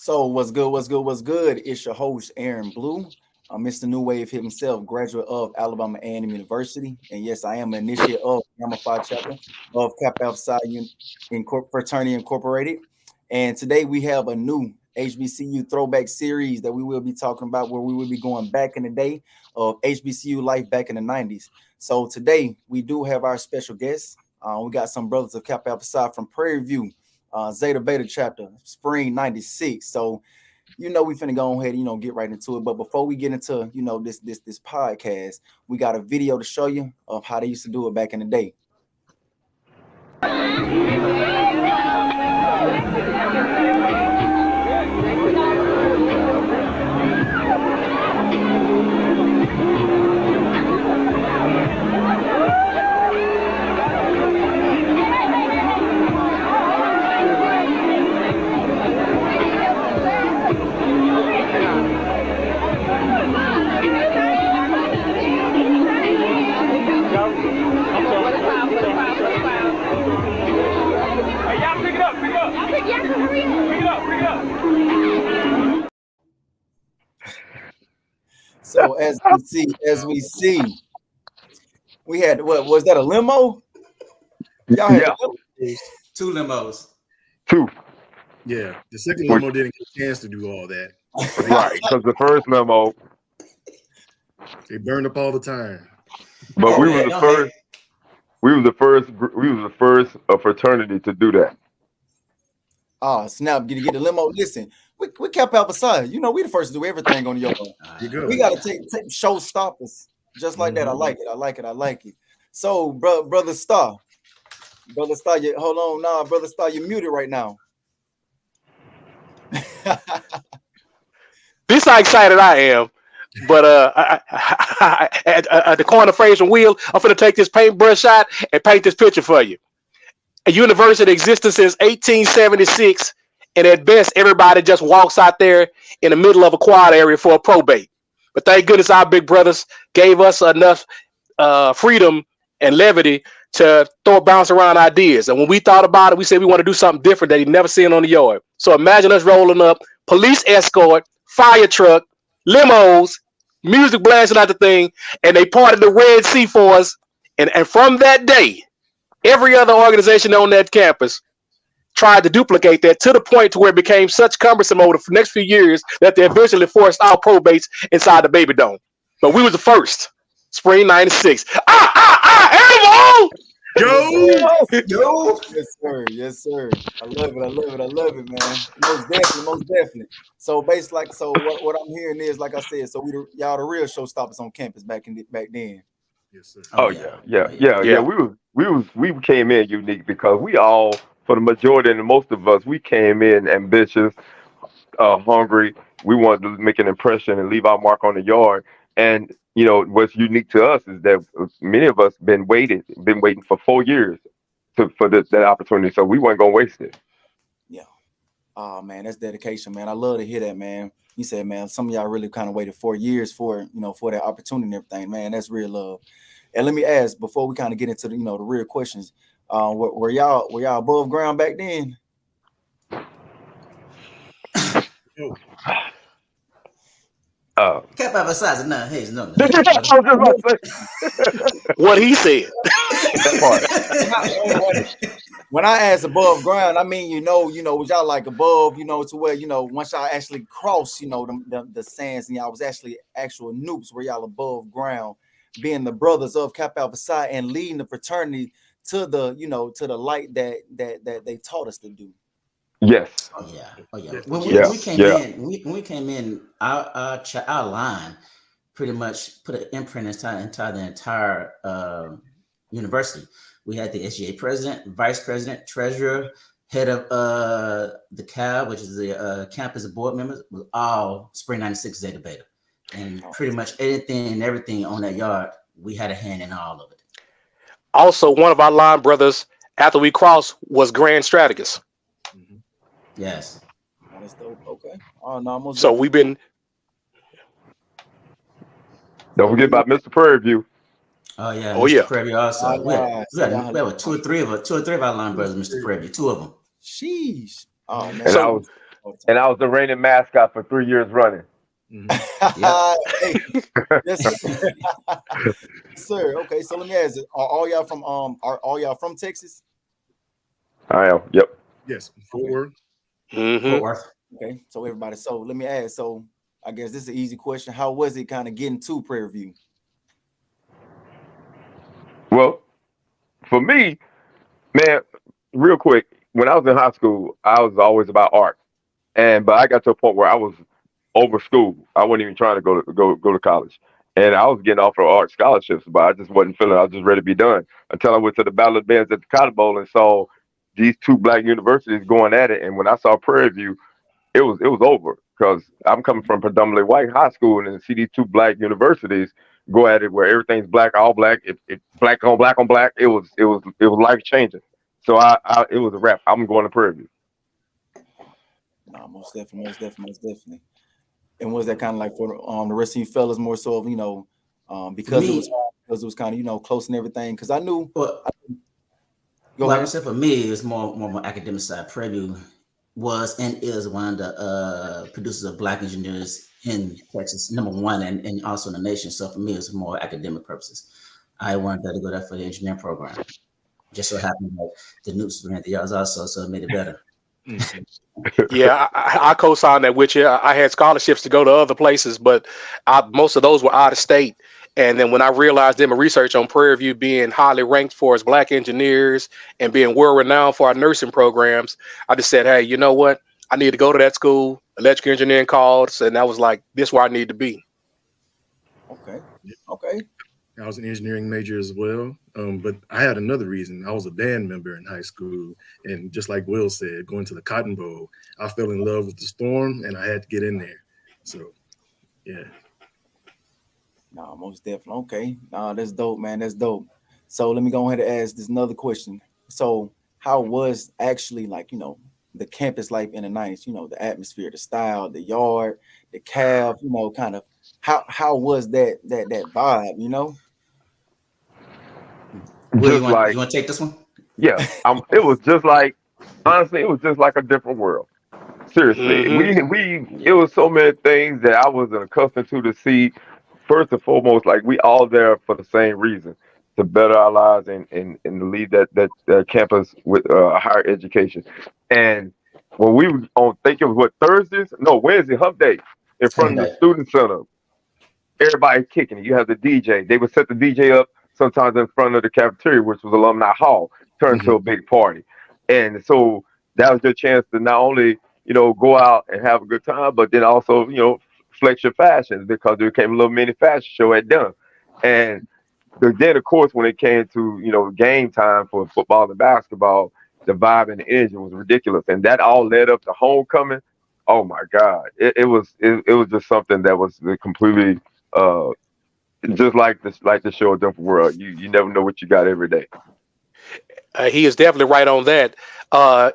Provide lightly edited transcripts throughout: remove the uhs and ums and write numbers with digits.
So what's good? What's good? What's good? It's your host Aaron Blue. I'm Mr. New Wave himself, graduate of Alabama A&M University, and yes, I am an initiate of Gamma Phi chapter of Kappa Alpha Psi Fraternity Incorporated. And today we have a new HBCU throwback series that we will be talking about, where we will be going back in the day of HBCU life back in the 90s. So today we do have our special guests. We got some brothers of Kappa Alpha Psi from Prairie View, Zeta Beta chapter, spring '96. So we finna go ahead and get right into it. But before we get into this podcast, we got a video to show you of how they used to do it back in the day. So as we see, we had, what was that, a limo? Y'all had two limos. Two. Yeah, the second limo didn't get a chance to do all that. Right, because the first limo, they burned up all the time. But we were the first. We was the first fraternity to do that. Oh snap! Get the limo. Listen, we kept Alpha Psi. We the first to do everything on your own. We gotta take showstoppers just like that. I like it. So, brother Star, hold on now, brother Star, you're muted right now. This how excited I am. But at the corner phrase and wheel, I'm gonna take this paintbrush shot and paint this picture for you. A university existed since 1876, and at best, everybody just walks out there in the middle of a quad area for a probate. But thank goodness our big brothers gave us enough freedom and levity to bounce around ideas. And when we thought about it, we said we want to do something different that you'd never seen on the yard. So imagine us rolling up, police escort, fire truck, limos, music blasting out the thing, and they parted the Red Sea for us. And from that day, every other organization on that campus tried to duplicate that, to the point to where it became such cumbersome over the next few years that they eventually forced our probates inside the baby dome. But we was the first, spring '96. Animal! Yo! Yes, sir. I love it, man. Most definitely. So basically, what I'm hearing is, like I said, so y'all the real showstoppers on campus back then. Yes, sir. Oh yeah. We came in unique because we all, for the majority and most of us, we came in ambitious, hungry. We wanted to make an impression and leave our mark on the yard. And what's unique to us is that many of us been waiting for 4 years for that opportunity. So we weren't gonna waste it. Yeah. Oh man, that's dedication, man. I love to hear that, man. You said, man, some of y'all really kind of waited 4 years for that opportunity and everything, man. That's real love. And let me ask, before we kind of get into the the real questions, were y'all above ground back then? Kappa Alpha Psi is not his, no. What he said. When I ask above ground, I mean, was y'all like above, to where, once y'all actually cross, the sands, and y'all was actually actual noobs, where y'all above ground, being the brothers of Kappa Alpha Psi and leading the fraternity to the, to the light that they taught us to do. Yes. Oh yeah. When we came in, our line pretty much put an imprint into the entire university. We had the SGA president, vice president, treasurer, head of the CAB, which is the campus board members, was all spring '96 Zeta Beta. And pretty much anything and everything on that yard, we had a hand in all of it. Also, one of our line brothers, after we crossed, was Grand Strategist. Mm-hmm. Yes. That's dope. Okay. Oh no, so we've been. Don't forget about Mr. Prairie View. Oh yeah. Oh yeah. Prairie View also. We had two or three of our line brothers, Mr. Prairie View, two of them. Sheesh. Oh man. And and I was the reigning mascot for 3 years running. Hey, yes, sir. Okay, so let me ask you: Are all y'all from Texas? I am. Yep. Yes, Fort Worth. Fort Worth. Okay, so everybody. So let me ask. So I guess this is an easy question. How was it kind of getting to Prairie View? Well, for me, man, real quick, when I was in high school, I was always about art, but I got to a point where I was over school. I wasn't even trying to go to college, and I was getting offered art scholarships, but I just wasn't feeling. I was just ready to be done until I went to the Battle of the Bands at the Cotton Bowl and saw these two black universities going at it. And when I saw Prairie View, it was over because I'm coming from predominantly white high school, and then see these two black universities go at it where everything's black, all black. It black on black. It was life changing. So it was a wrap. I'm going to Prairie View. No, most definitely. And was that kind of like for the rest of you fellas more so of, because it was kind of close and everything? Because I knew. I said for me, it was more academic side. Prairie View was and is one of the producers of black engineers in Texas, number one, and also in the nation. So for me, it was more academic purposes. I wanted to go there for the engineering program. Just so happened that the Newts ran the yards also, so it made it better. Yeah, I co-signed that with you. I had scholarships to go to other places, but most of those were out of state. And then when I realized in my research on Prairie View being highly ranked for its black engineers and being world-renowned for our nursing programs, I just said, hey, you know what? I need to go to that school. Electrical engineering called, and I was like, this is where I need to be. Okay. I was an engineering major as well, but I had another reason. I was a band member in high school, and just like Will said, going to the Cotton Bowl, I fell in love with the Storm, and I had to get in there. So, yeah. No, most definitely. Okay. No, that's dope, man. That's dope. So let me go ahead and ask this another question. So how was actually the campus life in the 90s? The atmosphere, the style, the yard, the cab, kind of how was that vibe, Will, you want to take this one? Yeah, it was just like, honestly, it was just like a different world. Seriously, it was so many things that I wasn't accustomed to see. First and foremost, like we all there for the same reason, to better our lives and to lead that campus with higher education. And when we were on, think it was Wednesday, hump day, in front of the student center, everybody kicking it. You have the DJ. They would set the DJ up sometimes in front of the cafeteria, which was Alumni Hall, turned to a big party. And so that was your chance to not only, go out and have a good time, but then also, flex your fashions, because there came a little mini fashion show at dinner. And then, of course, when it came to, game time for football and basketball, the vibe and the energy was ridiculous. And that all led up to homecoming. Oh my God. It was just something that was completely just like the show A Different World. You never know what you got every day. He is definitely right on that.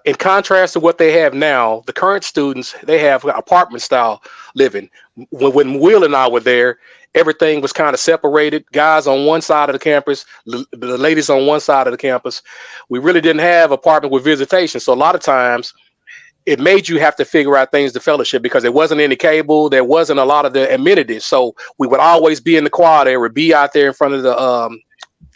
In contrast to what they have now, the current students, they have apartment style living. When Will and I were there, everything was kind of separated. Guys on one side of the campus, the ladies on one side of the campus. We really didn't have apartment with visitation. So a lot of times it made you have to figure out things to fellowship, because there wasn't any cable. There wasn't a lot of the amenities. So we would always be in the quad area, be out there in front of the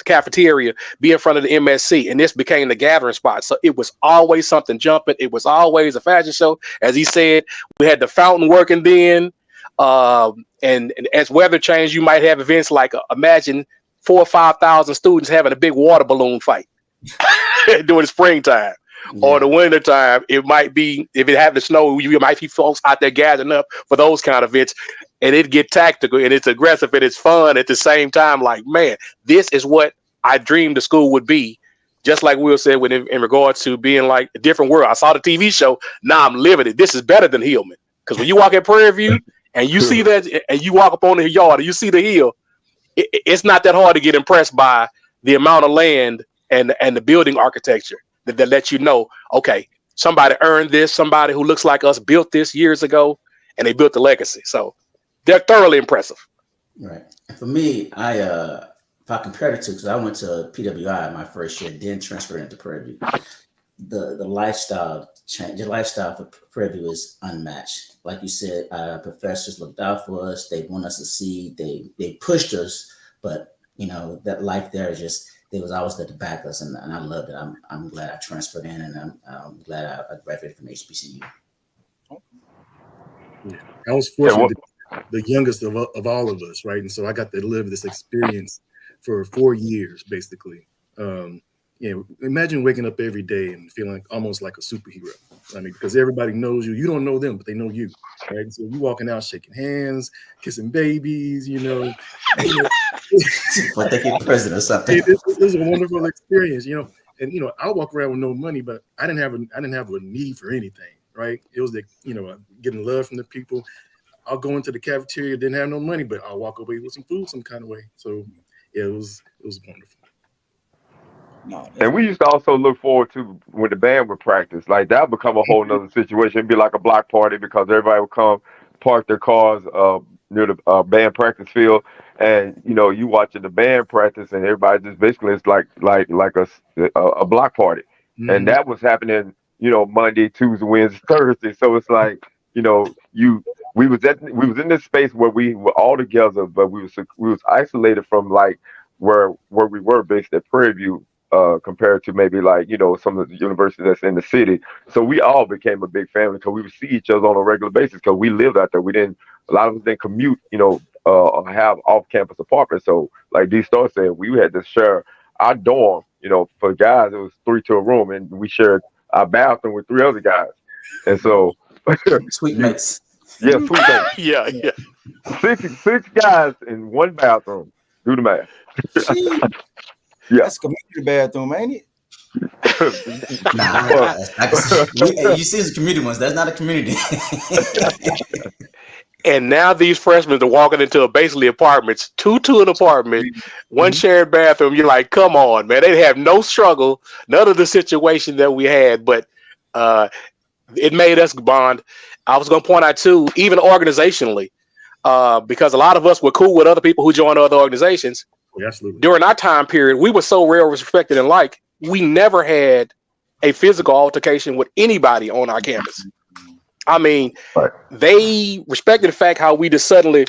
cafeteria, be in front of the MSC, and this became the gathering spot. So it was always something jumping. It was always a fashion show. As he said, we had the fountain working then. And as weather changed, you might have events like imagine 4,000 or 5,000 students having a big water balloon fight during the springtime. Yeah. Or the winter time. It might be, if it happened to snow, you might see folks out there gathering up for those kind of events, and it get tactical and it's aggressive and it's fun at the same time. Like, man, this is what I dreamed the school would be. Just like Will said, in regards to being like a different world. I saw the TV show. Now I'm living it. This is better than Hillman, because when you walk at Prairie View and you see that, and you walk up on the yard and you see the hill, it's not that hard to get impressed by the amount of land and the building architecture that lets you know, okay, somebody earned this. Somebody who looks like us built this years ago, and they built the legacy. So they're thoroughly impressive. Right. For me, if I compare it to, because I went to PWI my first year, then transferred into Prairie View. the lifestyle change, the lifestyle for Prairie View is unmatched. Like you said, our professors looked out for us. They want us to see. They pushed us, but that life there is just. They was always there to back us, and I loved it. I'm glad I transferred in, and I'm glad I graduated from HBCU. Yeah, I was fortunate to be the youngest of all of us, right? And so I got to live this experience for 4 years, basically. Imagine waking up every day and feeling almost like a superhero. I mean, because everybody knows you. You don't know them, but they know you, right? So you walking out, shaking hands, kissing babies, What they get president or something. It was a wonderful experience, And I walk around with no money, but I didn't have a need for anything, right? It was getting love from the people. I'll go into the cafeteria, didn't have no money, but I'll walk away with some food some kind of way. So yeah, it was wonderful. And we used to also look forward to when the band would practice. Like that would become a whole nother situation. It'd be like a block party because everybody would come, park their cars near the band practice field, and you watching the band practice, and everybody just basically it's like a block party, and that was happening Monday, Tuesday, Wednesday, Thursday. So it's like we was in this space where we were all together, but we was isolated from like where we were based at Prairie View. Compared to maybe like some of the universities that's in the city, so we all became a big family because we would see each other on a regular basis because we lived out there. A lot of us didn't commute, or have off-campus apartments. So like D Star said, we had to share our dorm. For guys it was 3 to a room, and we shared our bathroom with 3 other guys. And so sweet mates. Yeah, sweet mates. Yeah. 6 guys in 1 bathroom. Do the math. Yeah, that's a community bathroom, ain't it? You see the community ones. That's not a community. And now these freshmen are walking into basically apartments, 2 an apartment, 1 shared bathroom. You're like, come on, man. They have no struggle, none of the situation that we had, but it made us bond. I was going to point out too, even organizationally, because a lot of us were cool with other people who joined other organizations. Absolutely. During our time period, we were so well respected and liked. We never had a physical altercation with anybody on our campus. I mean, They respected the fact how we just suddenly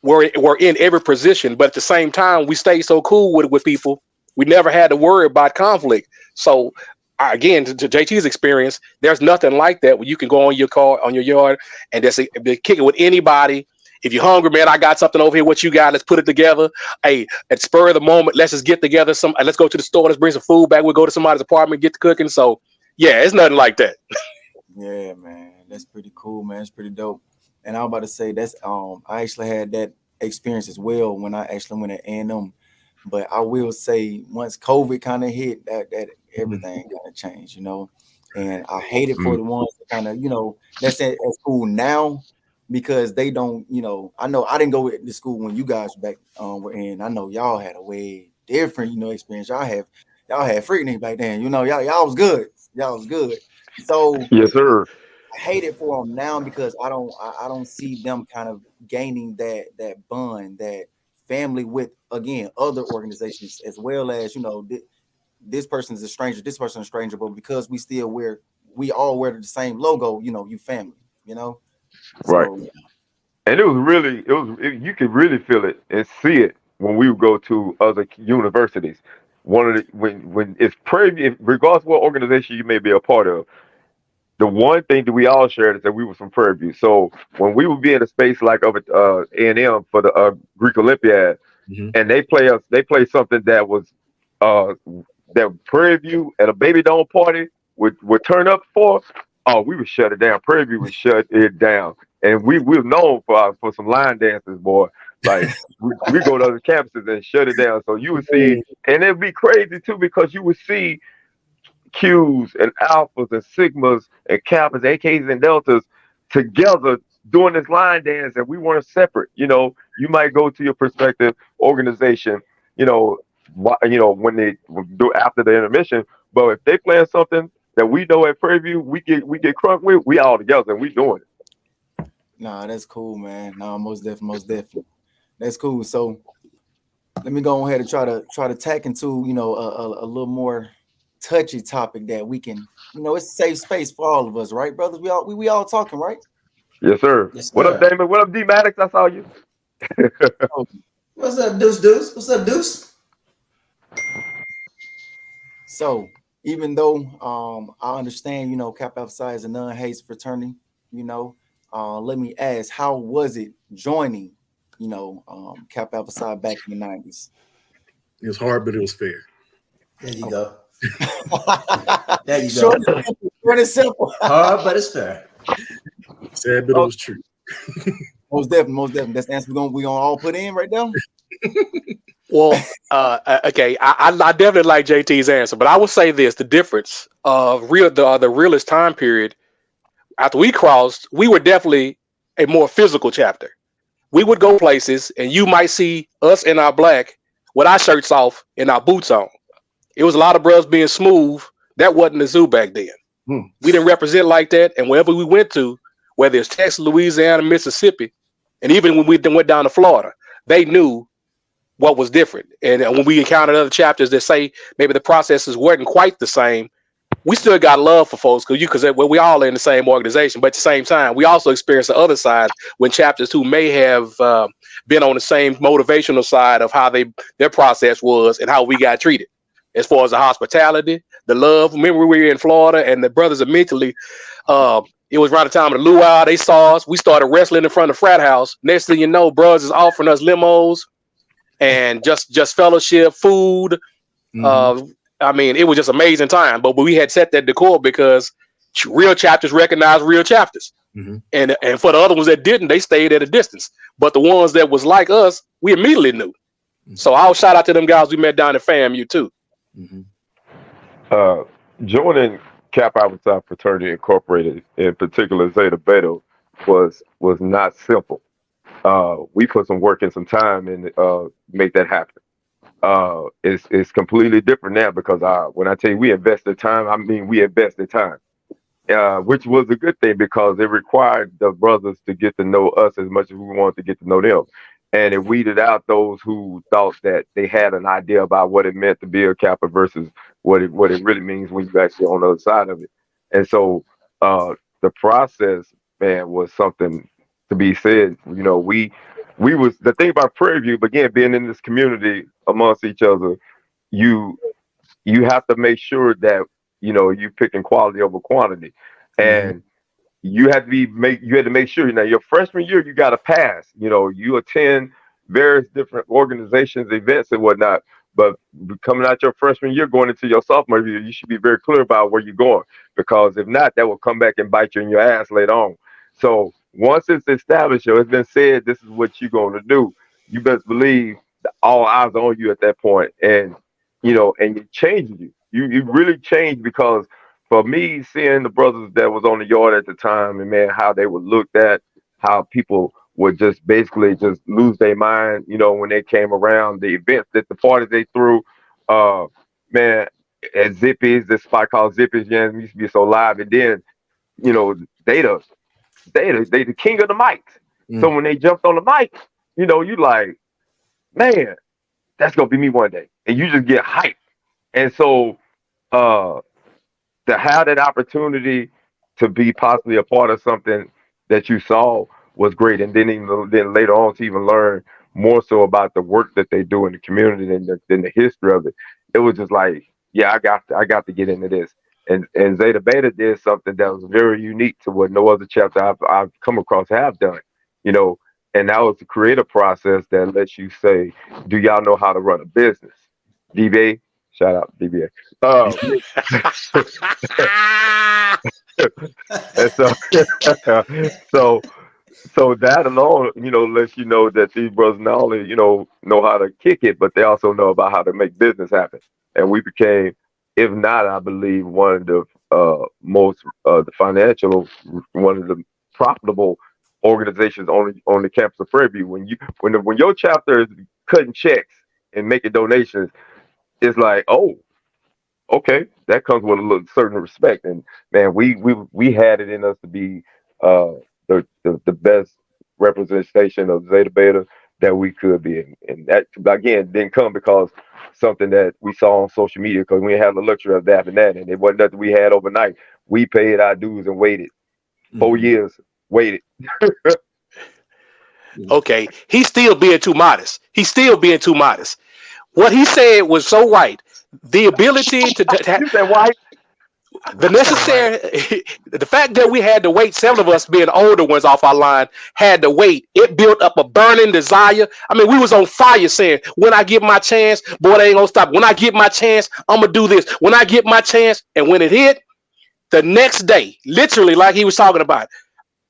were in every position, but at the same time, we stayed so cool with people. We never had to worry about conflict. So again, to JT's experience, there's nothing like that where you can go on your car, on your yard, and just kick it with anybody. If you're hungry, man, I got something over here. What you got? Let's put it together. Hey, at spur of the moment, let's just get together. Let's go to the store. Let's bring some food back. We'll go to somebody's apartment, get to cooking. So, yeah, it's nothing like that. Yeah, man, that's pretty cool, man. It's pretty dope. And I was about to say that's I actually had that experience as well when I actually went at A&M. But I will say once COVID kind of hit, that everything kind of changed, And I hate it for the ones that kind of that's at school now. Because they don't, I know I didn't go to school when you guys back were in. I know y'all had a way different, experience. Y'all had freaking back then. Y'all was good. Y'all was good. So yes, sir. I hate it for them now because I don't see them kind of gaining that bond, that family with again other organizations as well as this person's a stranger, this person's a stranger, but because we all wear the same logo, you family, Right. So, and you could really feel it and see it when we would go to other universities. When it's Prairie View, regardless of what organization you may be a part of, the one thing that we all shared is that we were from Prairie View. So when we would be in a space like over A&M for the Greek Olympiad, and they play something that was that Prairie View at a baby doll party would turn up for. Oh, we would shut it down. Prairie View would shut it down, and we were known for some line dances, boy. Like we go to other campuses and shut it down. So you would see, and it'd be crazy too because you would see Qs and Alphas and Sigmas and Kappas, AKs and Deltas together doing this line dance, and we weren't separate. You might go to your prospective organization, when they do after the intermission, but if they playing something that we know at Prairie View, we get crunk with, we all together and we doing it. Nah, that's cool, man. No, most definitely. That's cool. So let me go ahead and try to tack into, a little more touchy topic that we can it's a safe space for all of us, right, brothers? We all talking, right? Yes, sir. Yes, What up, sir. Damon? What up, D Maddox? I saw you. Oh, What's up, Deuce? What's up, Deuce? so even though I understand, Kappa Alpha Psi is a non-hate fraternity, let me ask, how was it joining, Kappa Alpha Psi back in the 90s? It was hard, but it was fair. There you go. There There you short go. and simple. Hard, but it's fair. Sad, but it was true. Most definitely. That's the answer we gonna all put in right now. Well, okay, I definitely like JT's answer, but I would say this: the difference of the realist time period after we crossed, we were definitely a more physical chapter. We would go places, and you might see us in our black with our shirts off and our boots on. It was a lot of brothers being smooth. That wasn't the zoo back then. We didn't represent like that, and wherever we went to, whether it's Texas, Louisiana, Mississippi, and even when we went down to Florida, they knew what was different. And when we encountered other chapters that say maybe the processes weren't quite the same, we still got love for folks because we all in the same organization. But at the same time, we also experience the other side when chapters who may have been on the same motivational side of how their process was and how we got treated. As far as the hospitality, the love. Remember, we were in Florida, and the brothers immediately, it was around the time of the luau. They saw us. We started wrestling in front of the frat house. Next thing you know, brothers is offering us limos and just fellowship, food. I mean, it was just amazing time. But we had set that decor because real chapters recognize real chapters. And for the other ones that didn't, they stayed at a distance. But the ones that was like us, we immediately knew. So I'll shout out to them guys we met down at FAMU too. Joining Kappa Alpha Psi Fraternity Incorporated, in particular Zeta Beta, was not simple. We put some work and some time in make that happen. It's completely different now because when I tell you we invested time, I mean we invested time, which was a good thing because it required the brothers to get to know us as much as we wanted to get to know them. And it weeded out those who thought that they had an idea about what it meant to be a Kappa versus what it really means when you're actually on the other side of it. And so the process, man, was something to be said. We was the thing about Prairie View, but again, being in this community amongst each other, you have to make sure that you picking quality over quantity, and you had to make sure your freshman year you got to pass. You attend various different organizations, events, and whatnot. But coming out your freshman year, going into your sophomore year, you should be very clear about where you're going, because if not, that will come back and bite you in your ass later on. So once it's established, it's been said this is what you're going to do, you best believe that all eyes are on you at that point, and and it changes you. You really change, because for me, seeing the brothers that was on the yard at the time, and man, how they were looked at, how people would just basically just lose their mind, when they came around, the events, the parties they threw, man, at Zippy's, this spot called Zippy's, used to be so live, and then, they the king of the mics. So when they jumped on the mic, you like, man, that's gonna be me one day, and you just get hyped. And so, to have that opportunity to be possibly a part of something that you saw was great. And then later on to even learn more so about the work that they do in the community than the history of it. It was just like, yeah, I got to get into this. And Zeta Beta did something that was very unique to what no other chapter I've come across have done, and that was to create a process that lets you say, do y'all know how to run a business? DBA, shout out DBA. And so that alone, lets you know that these brothers not only, know how to kick it, but they also know about how to make business happen. And we became, if not, I believe, one of the most the financial, one of the profitable organizations on the campus of Prairie View. When your chapter is cutting checks and making donations, it's like, oh, okay, that comes with a little certain respect. And man, we had it in us to be the best representation of Zeta Beta, that we could be in. And that, again, didn't come because something that we saw on social media, because we didn't have the luxury of that and that, and it wasn't nothing we had overnight. We paid our dues and waited 4 years, waited. Okay, he's still being too modest. He's still being too modest. What he said was so right. The ability to You said why? the necessary, the fact that we had to wait, several of us being older ones off our line had to wait. It built up a burning desire. I mean, we was on fire saying, when I get my chance, boy, they ain't gonna stop. When I get my chance, I'm gonna do this. When I get my chance, and when it hit, the next day, literally, like he was talking about,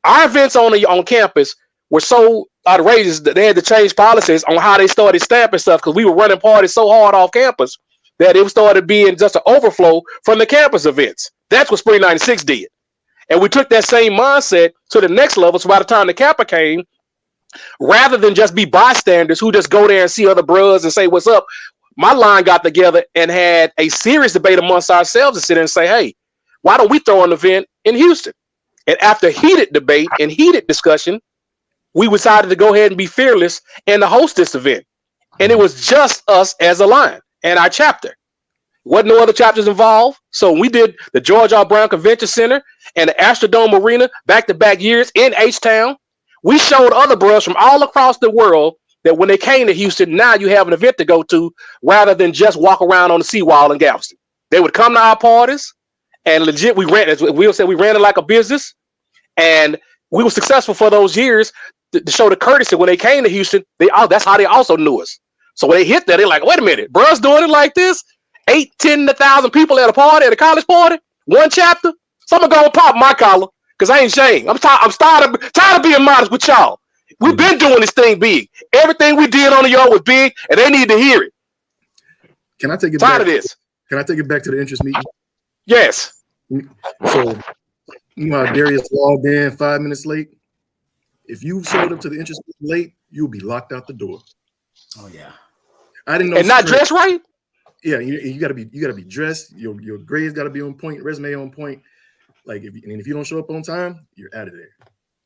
our events on campus were so outrageous that they had to change policies on how they started stamping stuff, because we were running parties so hard off campus that it started being just an overflow from the campus events. That's what Spring 96 did. And we took that same mindset to the next level. So by the time the Kappa came, rather than just be bystanders who just go there and see other bros and say, what's up? My line got together and had a serious debate amongst ourselves and sit there and say, hey, why don't we throw an event in Houston? And after heated debate and heated discussion, we decided to go ahead and be fearless and to host this event. And it was just us as a line and our chapter. Wasn't no other chapters involved. So we did the George R. Brown Convention Center and the Astrodome Arena back-to-back years in H-Town. We showed other bros from all across the world that when they came to Houston, now you have an event to go to rather than just walk around on the seawall in Galveston. They would come to our parties and legit, we ran, as Will said, we ran it like a business, and we were successful for those years to show the courtesy. When they came to Houston, that's how they also knew us. So when they hit that, they're like, wait a minute, bruh's doing it like this? 8, 10, 1,000 people at a party, at a college party, one chapter. So I'm gonna pop my collar because I ain't ashamed. I'm tired of being modest with y'all. We've been doing this thing big. Everything we did on the yard was big, and they need to hear it. Can I take it tired back? Of this. Can I take it back to the interest meeting? Yes. So you know how Darius logged in 5 minutes late? If you showed up to the interest meeting late, you'll be locked out the door. Oh yeah. I didn't know. And not dressed right? Yeah, you gotta be dressed. Your grades gotta be on point, resume on point. Like if you don't show up on time, you're out of there.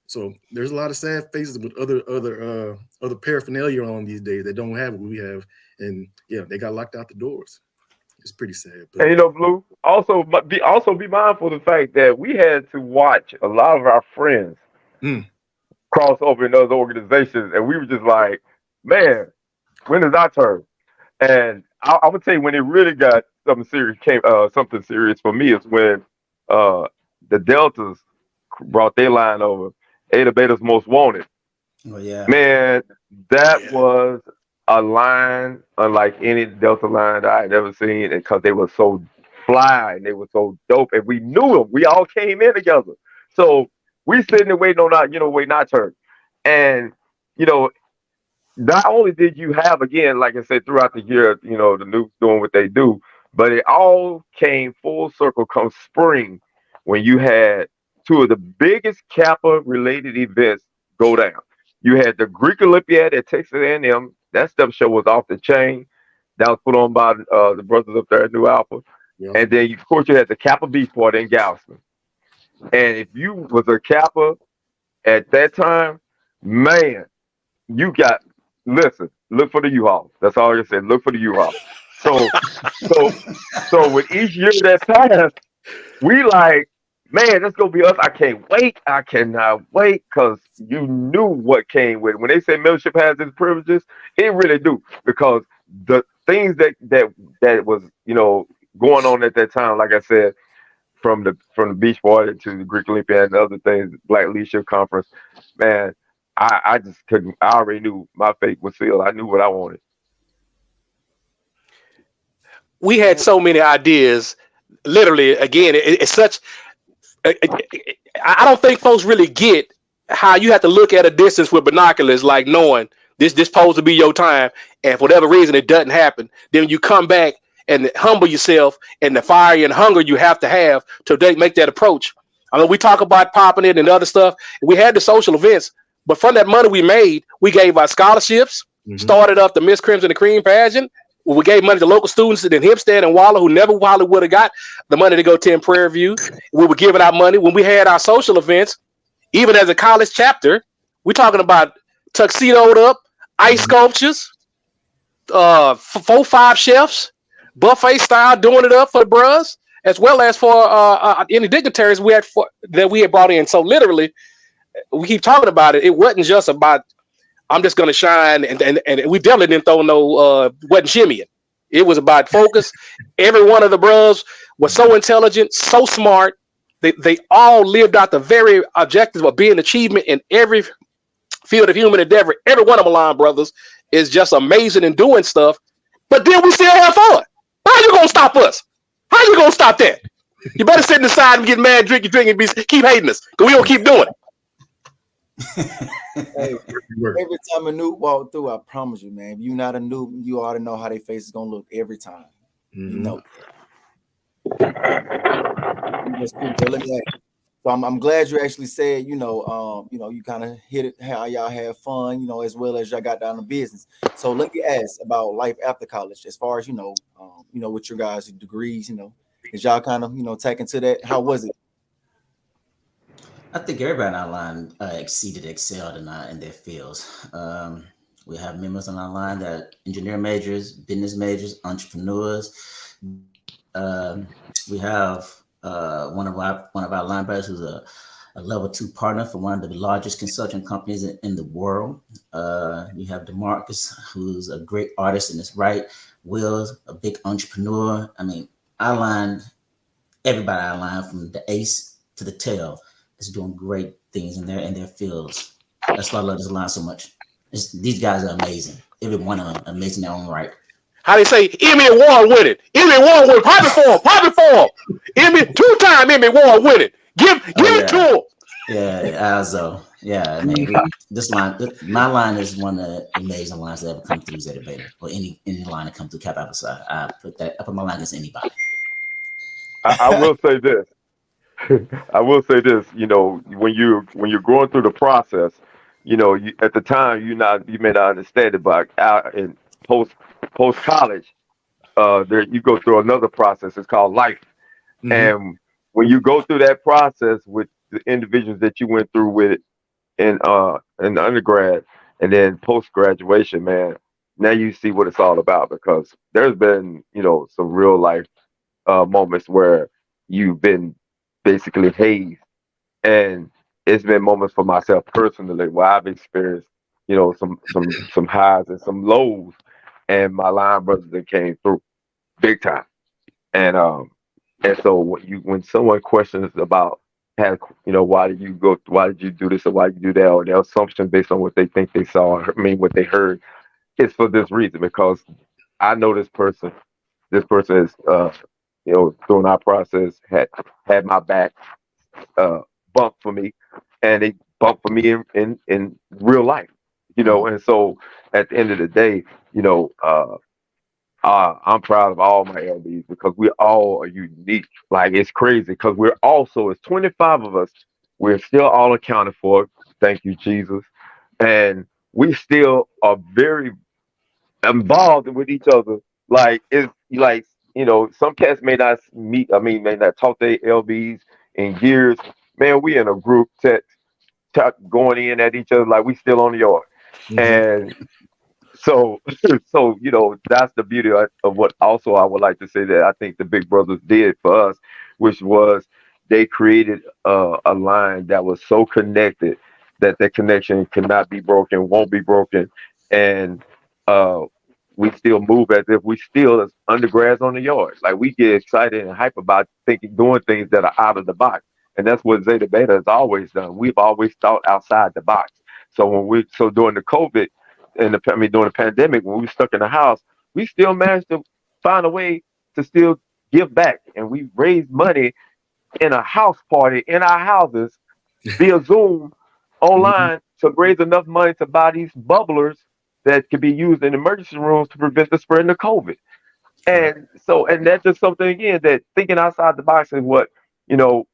So there's a lot of sad faces with other paraphernalia on these days that don't have what we have, and yeah, they got locked out the doors. It's pretty sad. But. And Blue, also be mindful of the fact that we had to watch a lot of our friends cross over in other organizations, and we were just like, man, when is our turn? And I would say when it really got something serious for me is when the Deltas brought their line over, Ada Beta's Most Wanted. Oh yeah, man, that was a line unlike any Delta line that I had ever seen, because they were so fly and they were so dope, and we knew them. We all came in together, so we sitting there waiting on our turn, and not only did you have, again, like I said, throughout the year, the Nukes doing what they do, but it all came full circle come spring when you had two of the biggest Kappa-related events go down. You had the Greek Olympiad at Texas A&M. That stuff show was off the chain. That was put on by the brothers up there at New Alpha. Yeah. And then, of course, you had the Kappa Beach Party in Galveston. And if you was a Kappa at that time, man, you got... Listen, look for the U-Haul. That's all I said. Look for the U-Haul. So with each year that passed, we like, man, that's gonna be us. I can't wait. I cannot wait, because you knew what came with it. When they say membership has its privileges, it really do, because the things that was going on at that time, like I said, from the beach party to the Greek Olympiad and other things, Black Leadership Conference, man. I just couldn't. I already knew my fate was sealed. I knew what I wanted. We had so many ideas. Literally, again, it's such. I don't think folks really get how you have to look at a distance with binoculars, like knowing this supposed to be your time, and for whatever reason it doesn't happen. Then you come back and humble yourself, and the fire and hunger you have to make that approach. I mean, we talk about popping it and other stuff. We had the social events. But from that money we made, we gave our scholarships, started up the Miss Crimson and Cream pageant. We gave money to local students in Hempstead and Waller who never probably would have got the money to go to Prairie View. We were giving out money when we had our social events. Even as a college chapter, we're talking about tuxedoed up, ice sculptures, 4-5 chefs, buffet style, doing it up for the bros, as well as for any dignitaries that we had brought in. So literally, we keep talking about it. It wasn't just about I'm just gonna shine, and we definitely didn't throw no wasn't shimmying. It was about focus. Every one of the bros was so intelligent, so smart. They all lived out the very objective of being achievement in every field of human endeavor. Every one of them line brothers is just amazing in doing stuff. But then we still have fun. How you gonna stop us? How you gonna stop that? You better sit inside and get mad, drink, and keep hating us, because we don't keep doing it. Hey, every time a noob walk through, I promise you, man. If you're not a noob, you ought to know how their face is gonna look every time. You know. So I'm glad you actually said, you kind of hit it how y'all have fun, as well as y'all got down to business. So let me ask about life after college, as far as with your guys' degrees, is y'all kind of taking to that? How was it? I think everybody in our line excelled in their fields. We have members on our line that are engineering majors, business majors, entrepreneurs. We have one of our linebackers who's a level 2 partner for one of the largest consulting companies in the world. You have DeMarcus, who's a great artist in his right. Will's a big entrepreneur. I mean, everybody our line, from the ace to the tail, is doing great things in their fields. That's why I love this line so much. These guys are amazing. Every one of them amazing in their own right. How they say, Emmy Award winning. Emmy Award winning. Private form. Emmy, 2-time Emmy Award winning. Give it to him. Yeah, also. Yeah, I mean, my line is one of the amazing lines that ever come through Zeta Beta, or any line that come through Kappa Alpha Psi. I put my line against anybody. I will say this. When you're going through the process, at the time you may not understand it, but out in post college, there you go through another process. It's called life, and when you go through that process with the individuals that you went through with in the undergrad and then post graduation, man, now you see what it's all about, because there's been some real life moments where you've been basically hazed, and it's been moments for myself personally where I've experienced some highs and some lows, and my line brothers that came through big time. And so when someone questions about why did you do this or why did you do that, or their assumption based on what they think they saw, what they heard, it's for this reason, because I know this person is during our process had my back, bumped for me, and they bumped for me in real life, and so at the end of the day, I'm proud of all my LBs, because we all are unique. Like, it's crazy, because it's 25 of us. We're still all accounted for. Thank you, Jesus. And we still are very involved with each other. Like, it's like, some cats may not may not talk to their LBs in years. Man, we in a group text going in at each other like we still on the yard. And so that's the beauty of what also I would like to say that I think the big brothers did for us, which was they created a line that was so connected that connection cannot be broken, won't be broken, and we still move as if we still as undergrads on the yard. Like, we get excited and hype about doing things that are out of the box, and that's what Zeta Beta has always done. We've always thought outside the box. So during the COVID and during the pandemic, when we were stuck in the house, we still managed to find a way to still give back, and we raised money in a house party in our houses via Zoom online to raise enough money to buy these bubblers that could be used in emergency rooms to prevent the spread of COVID. And that's just something, again, that thinking outside the box is what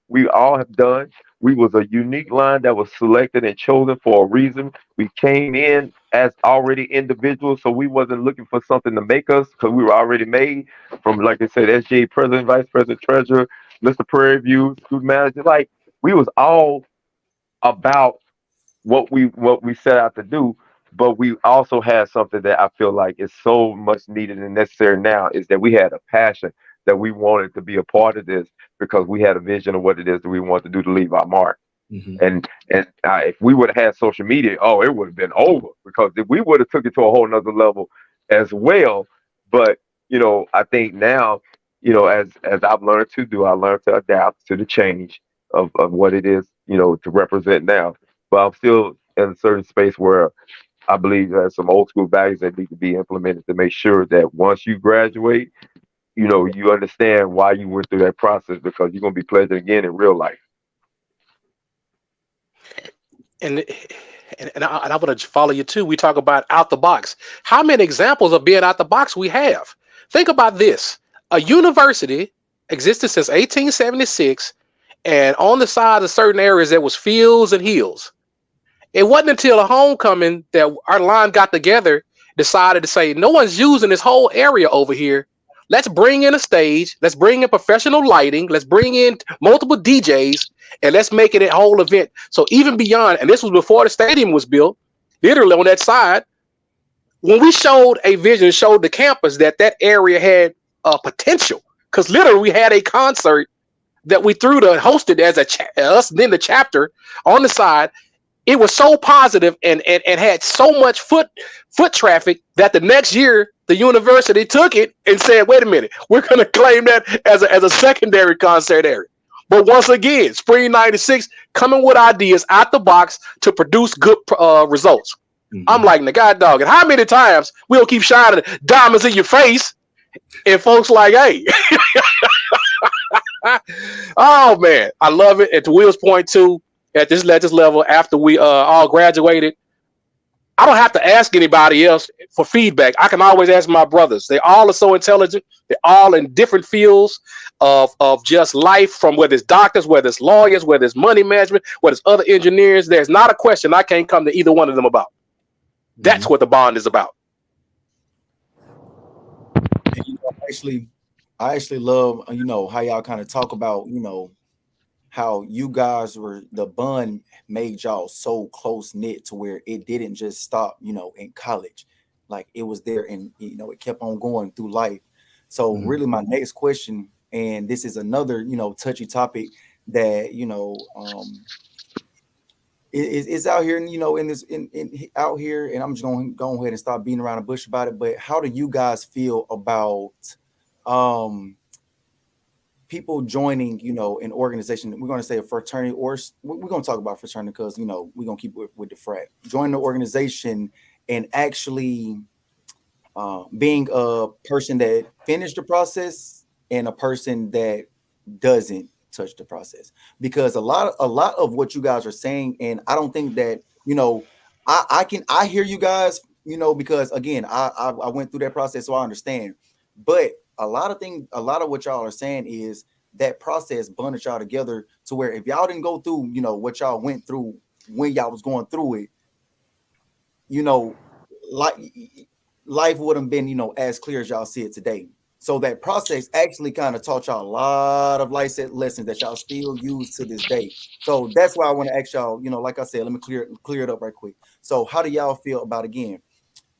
we all have done. We was a unique line that was selected and chosen for a reason. We came in as already individuals, so we wasn't looking for something to make us, because we were already made from, like I said, SGA president, vice president, treasurer, Mr. Prairie View, student manager. Like, we was all about what we set out to do, But we also had something that I feel like is so much needed and necessary now, is that we had a passion that we wanted to be a part of this because we had a vision of what it is that we want to do to leave our mark. And if we would have had social media, oh, it would have been over, because if we would have took it to a whole nother level as well. But I think now, as I've learned to do, I learned to adapt to the change of what it is, to represent now. But I'm still in a certain space where I believe there's some old school values that need to be implemented to make sure that once you graduate, you understand why you went through that process, because you're going to be pleasured again in real life. And I want to follow you too. We talk about out the box. How many examples of being out the box we have? Think about this. A university existed since 1876, and on the side of certain areas there was fields and hills. It wasn't until a homecoming that our line got together, decided to say, no one's using this whole area over here. Let's bring in a stage. Let's bring in professional lighting. Let's bring in multiple DJs, and let's make it a whole event. So even beyond, and this was before the stadium was built, literally on that side, when we showed a vision, showed the campus that area had potential, because literally we had a concert that we hosted as us, then the chapter on the side. It was so positive and had so much foot traffic that the next year the university took it and said, wait a minute, we're going to claim that as a secondary concert area. But once again, Spring 96 coming with ideas out the box to produce good results. I'm like, God dog, and how many times we'll keep shining diamonds in your face and folks like, hey. Oh man, I love it. And to Will's point too, at this level, after we all graduated, I don't have to ask anybody else for feedback. I can always ask my brothers. They all are so intelligent. They're all in different fields of just life, from whether it's doctors, whether it's lawyers, whether it's money management, whether it's other engineers. There's not a question I can't come to either one of them about. That's what the bond is about. And, I actually love, how y'all kind of talk about, how you guys the bond made y'all so close knit to where it didn't just stop, in college. Like it was there, and it kept on going through life. So really my next question, and this is another, touchy topic that, is out here, out here, and I'm just going to go ahead and stop beating around the bush about it. But how do you guys feel about people joining, an organization? We're going to say a fraternity, or we're going to talk about fraternity because, we're going to keep it with the frat. Join the organization and actually being a person that finished the process and a person that doesn't touch the process. Because a lot of what you guys are saying, and I don't think that, I hear you guys, because again, I went through that process, so I understand. But a lot of what y'all are saying is that process bonded y'all together to where if y'all didn't go through, what y'all went through when y'all was going through it, like life wouldn't have been, as clear as y'all see it today. So that process actually kind of taught y'all a lot of life lessons that y'all still use to this day. So that's why I want to ask y'all, like I said, let me clear it up right quick. So how do y'all feel about, again,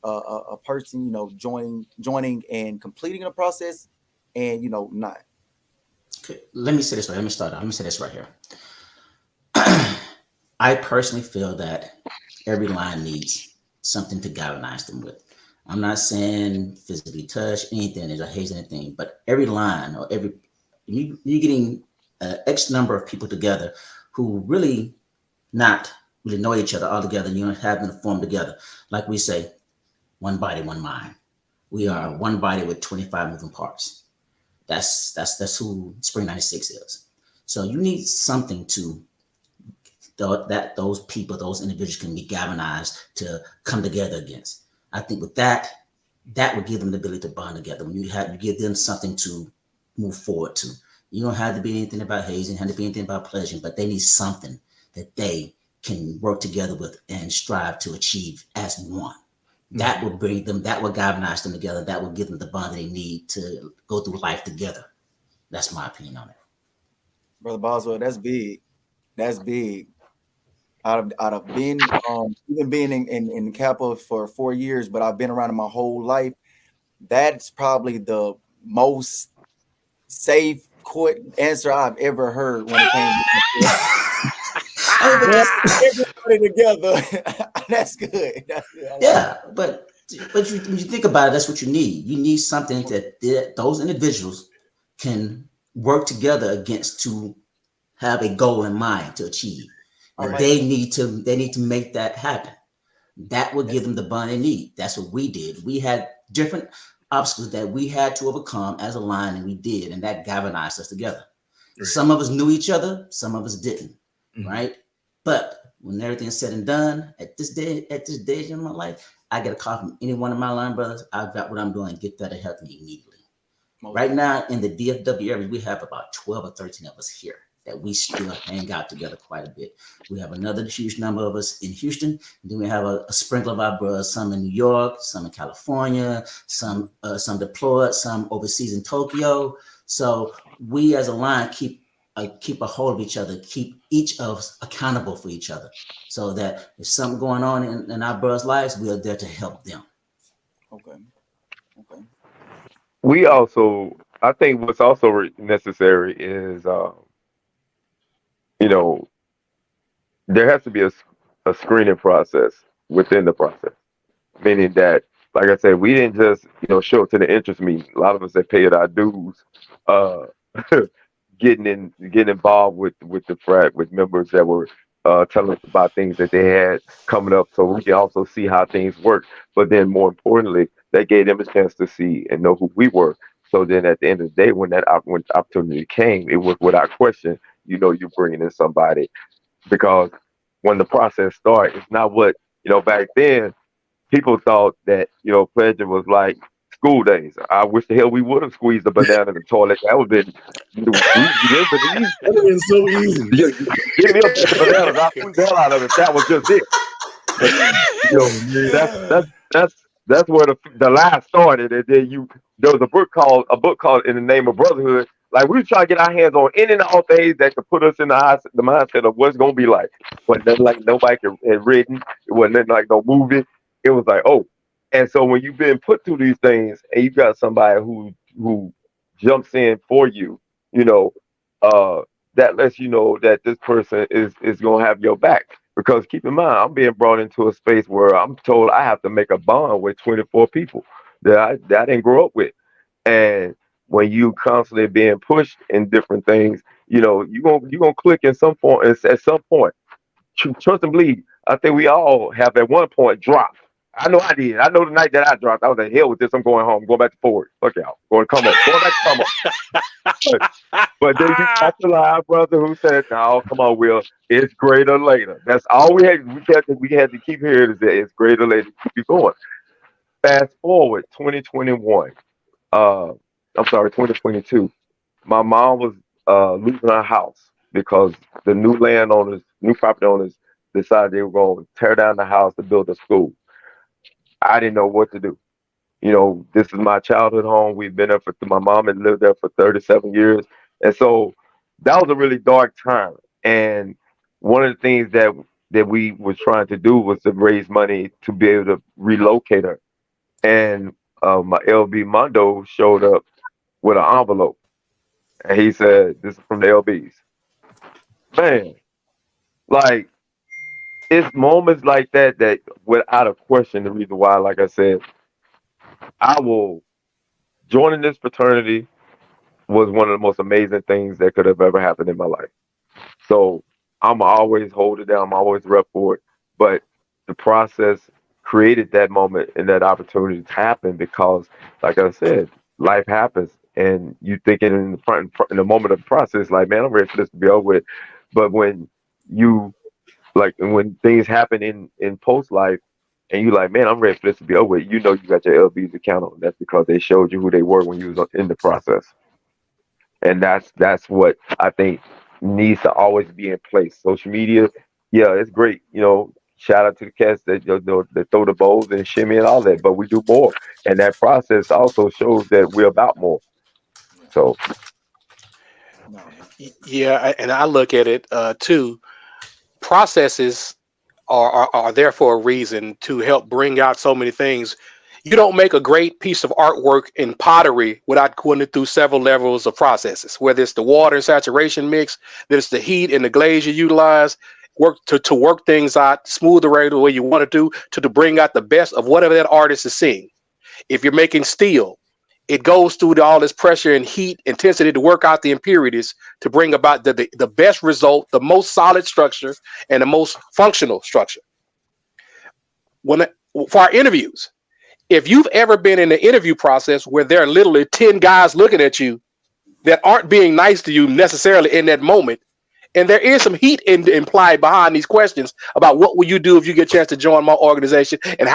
a person, joining and completing the process and, not? Okay, let me say this right. Let me start out. Let me say this right here. I personally feel that every line needs something to galvanize them with. I'm not saying physically touch anything, there's a haze anything, but every line or you're getting X number of people together who really not really know each other all together, and you don't have them to form together. Like we say, one body, one mind. We are one body with 25 moving parts. That's who Spring 96 is. So you need something that those people, those individuals can be galvanized to come together against. I think with that would give them the ability to bond together. When you give them something to move forward to. You don't have to be anything about hazing, have to be anything about pleasure, but they need something that they can work together with and strive to achieve as one. That will bring them, that will galvanize them together. That will give them the bond they need to go through life together. That's my opinion on it. Brother Boswell, that's big. That's big. out of being even being in Kappa for 4 years, but I've been around it my whole life. That's probably the most safe court answer I've ever heard when it came to everybody together. That's good. That's good. I like but when you think about it, that's what you need. You need something that those individuals can work together against to have a goal in mind to achieve. And like they need to make that happen. That will give them the bond they need. That's what we did. We had different obstacles that we had to overcome as a line, and we did, and that galvanized us together. Right. Some of us knew each other, some of us didn't, right? But when everything's said and done, at this stage in my life, I get a call from any one of my line brothers. I've got what I'm doing. Get there to help me immediately. Right now in the DFW area, we have about 12 or 13 of us here that we still hang out together quite a bit. We have another huge number of us in Houston. And then we have a sprinkle of our brothers, some in New York, some in California, some deployed, some overseas in Tokyo. So we as a line keep a hold of each other, keep each of us accountable for each other, so that if something going on in our brothers' lives, we are there to help them. Okay. We also, I think what's also necessary is, there has to be a screening process within the process, meaning that, like I said, we didn't just, show up to the interest meeting. A lot of us that paid our dues, getting involved with the frat, with members that were telling us about things that they had coming up, so we can also see how things work. But then more importantly, that gave them a chance to see and know who we were. So then at the end of the day, when opportunity came, it was without question, you're bringing in somebody, because when the process started, it's not what, back then people thought that, pledging was like school days. I wish the hell we would have squeezed a banana in the toilet. That would have been, been so easy. Give me a piece of bananas. I'll squeeze the hell out of it. That was just it. But, that's where the lie started. And then there was a book called In the Name of Brotherhood. Like, we were trying to get our hands on any and all things that could put us in the mindset of what's gonna be like. But nothing like nobody had written. It wasn't nothing like no movie. It was like, oh. And so when you've been put through these things and you got somebody who jumps in for you, that lets you know that this person is gonna have your back. Because keep in mind, I'm being brought into a space where I'm told I have to make a bond with 24 people that I didn't grow up with. And when you constantly being pushed in different things, you're gonna click in some point. At some point, trust and believe. I think we all have at one point dropped. I know I did. I know the night that I dropped, I was like, hell with this. I'm going home. I'm going back to Ford. Fuck y'all. Going back to come up. But then you got the live brother who said, no, come on, Will. It's greater later. That's all we had. We had to keep hearing is that it's greater later. Keep you going. Fast forward 2021. I'm sorry, 2022. My mom was losing her house because the new property owners decided they were going to tear down the house to build a school. I didn't know what to do. This is my childhood home. We've been there my mom had lived there for 37 years. And so that was a really dark time. And one of the things that we was trying to do was to raise money to be able to relocate her. And my LB Mondo showed up with an envelope. And he said, this is from the LBs. Man, like, it's moments like that without a question, the reason why, like I said, joining this fraternity was one of the most amazing things that could have ever happened in my life. So I'm always hold it down. I'm always rep for it. But the process created that moment and that opportunity to happen because, like I said, life happens. And you thinking in the moment of the process, like, man, I'm ready for this to be over with. But when things happen in post life, and you like, man, I'm ready for this to be over with, you got your LB's account on. That's because they showed you who they were when you was in the process. And that's what I think needs to always be in place. Social media, yeah, it's great. Shout out to the cats that throw the bowls and shimmy and all that, but we do more. And that process also shows that we're about more. So, yeah, and I look at it too. processes are there for a reason, to help bring out so many things. You don't make a great piece of artwork in pottery without going through several levels of processes, whether it's the water and saturation mix, that it's the heat and the glaze you utilize, work to work things out, smooth the way the way you want to bring out the best of whatever that artist is seeing. If you're making steel, it goes through all this pressure and heat intensity to work out the impurities to bring about the best result, the most solid structure, and the most functional structure. For our interviews, if you've ever been in the interview process where there are literally 10 guys looking at you that aren't being nice to you necessarily in that moment, and there is some heat implied behind these questions about what will you do if you get a chance to join my organization, and